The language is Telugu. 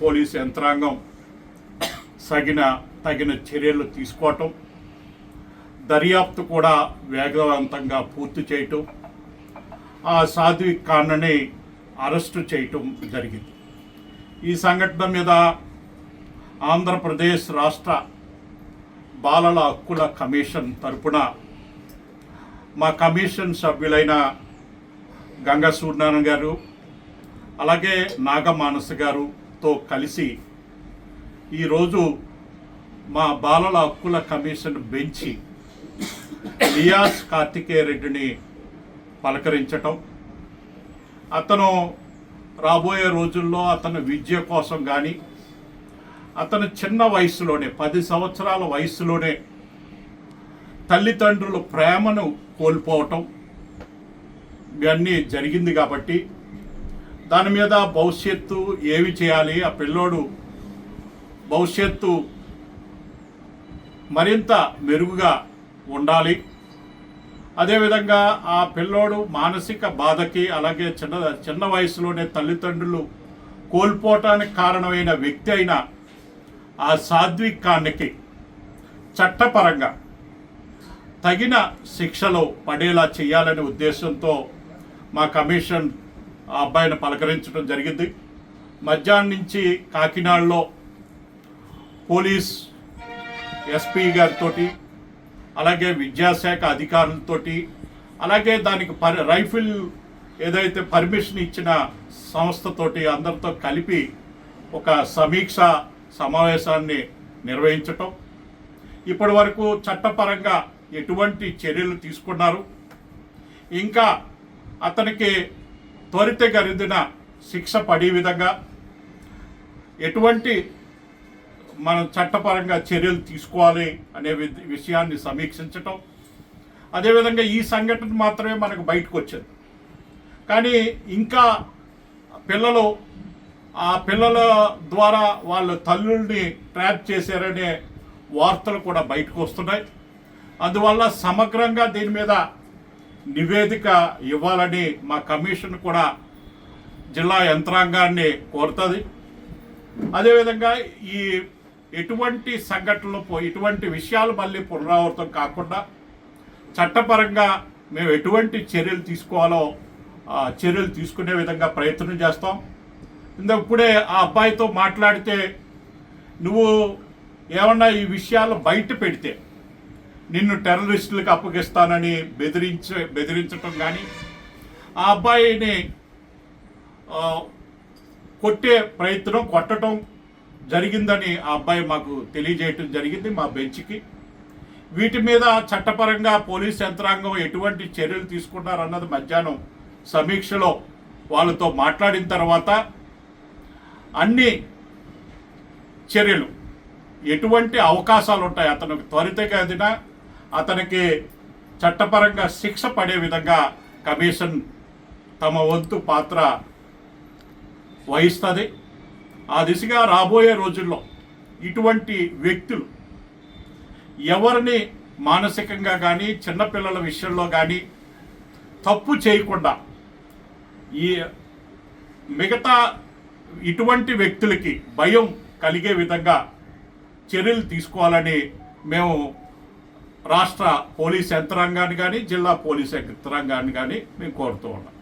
పోలీసు యంత్రాంగం తగిన చర్యలు తీసుకోవటం, దర్యాప్తు కూడా వేగవంతంగా పూర్తి చేయటం, ఆ సాధ్విక్ ఖాన్ని అరెస్టు చేయటం జరిగింది. ఈ సంఘటన మీద ఆంధ్రప్రదేశ్ రాష్ట్ర బాలల హక్కుల కమిషన్ తరపున మా కమిషన్ సభ్యులైన గంగా సూర్యనారాయణ గారు అలాగే నాగమానస గారుతో కలిసి ఈరోజు మా బాలల హక్కుల కమిషన్ బెంచి లియాస్ కార్తికేయ రెడ్డిని పలకరించటం, అతను రాబోయే రోజుల్లో అతని విద్య కోసం కానీ అతను చిన్న వయసులోనే 10 సంవత్సరాల వయసులోనే తల్లిదండ్రుల ప్రేమను కోల్పోవటం ఇవన్నీ జరిగింది. కాబట్టి దాని మీద భవిష్యత్తు ఏమి చేయాలి, ఆ పిల్లోడు భవిష్యత్తు మరింత మెరుగుగా ఉండాలి, అదేవిధంగా ఆ పిల్లోడు మానసిక బాధకి అలాగే చిన్న వయసులోనే తల్లిదండ్రులు కోల్పోవటానికి కారణమైన వ్యక్తి అయిన ఆ సాధ్విక్ ఖాన్కి చట్టపరంగా తగిన శిక్షలో పడేలా చేయాలనే ఉద్దేశంతో మా కమిషన్ ఆ అబ్బాయిని పలకరించడం జరిగింది. మధ్యాహ్నం నుంచి కాకినాడలో పోలీస్ ఎస్పీ గారితో అలాగే విద్యాశాఖ అధికారులతోటి అలాగే దానికి రైఫిల్ ఏదైతే పర్మిషన్ ఇచ్చిన సంస్థతోటి అందరితో కలిపి ఒక సమీక్ష సమావేశాన్ని నిర్వహించటం, ఇప్పటి వరకు చట్టపరంగా ఎటువంటి చర్యలు తీసుకున్నారు, ఇంకా అతనికి త్వరితగతిన శిక్ష పడే విధంగా ఎటువంటి మనం చట్టపరంగా చర్యలు తీసుకోవాలి అనే విషయాన్ని సమీక్షించటం. అదేవిధంగా ఈ సంఘటన మాత్రమే మనకు బయటకు వచ్చింది, కానీ ఇంకా ఆ పిల్లల ద్వారా వాళ్ళ తల్లుల్ని ట్రాప్ చేశారనే వార్తలు కూడా బయటకు వస్తున్నాయి. అందువల్ల సమగ్రంగా దీని మీద నివేదిక ఇవ్వాలని మా కమిషన్ కూడా జిల్లా యంత్రాంగాన్ని కోరుతుంది. అదేవిధంగా ఎటువంటి సంఘటనలు ఇటువంటి విషయాలు మళ్ళీ పునరావృతం కాకుండా చట్టపరంగా మేము ఎటువంటి చర్యలు తీసుకోవాలో చర్యలు తీసుకునే విధంగా ప్రయత్నం చేస్తాం. ఇప్పుడే ఆ అబ్బాయితో మాట్లాడితే నువ్వు ఏమన్నా ఈ విషయాలు బయట పెడితే నిన్ను టెర్రరిస్టులకు అప్పగిస్తానని బెదిరించటం కానీ ఆ అబ్బాయిని కొట్టడం జరిగిందని ఆ అబ్బాయి మాకు తెలియజేయటం జరిగింది మా బెంచ్కి. వీటి మీద చట్టపరంగా పోలీస్ యంత్రాంగం ఎటువంటి చర్యలు తీసుకున్నారన్నది మధ్యాహ్నం సమీక్షలో వాళ్ళతో మాట్లాడిన తర్వాత అన్ని చర్యలు ఎటువంటి అవకాశాలు ఉంటాయి అతనికి త్వరితగతిన అతనికి చట్టపరంగా శిక్ష పడే విధంగా కమిషన్ తమ వంతు పాత్ర వహిస్తుంది. ఆ దిశగా రాబోయే రోజుల్లో ఇటువంటి వ్యక్తులు ఎవరిని మానసికంగా కానీ చిన్నపిల్లల విషయంలో కానీ తప్పు చేయకుండా ఈ మిగతా ఇటువంటి వ్యక్తులకి భయం కలిగే విధంగా చర్యలు తీసుకోవాలని మేము రాష్ట్ర పోలీస్ యంత్రాంగాన్ని కానీ జిల్లా పోలీస్ యంత్రాంగాన్ని కానీ మేము కోరుతూ ఉన్నాం.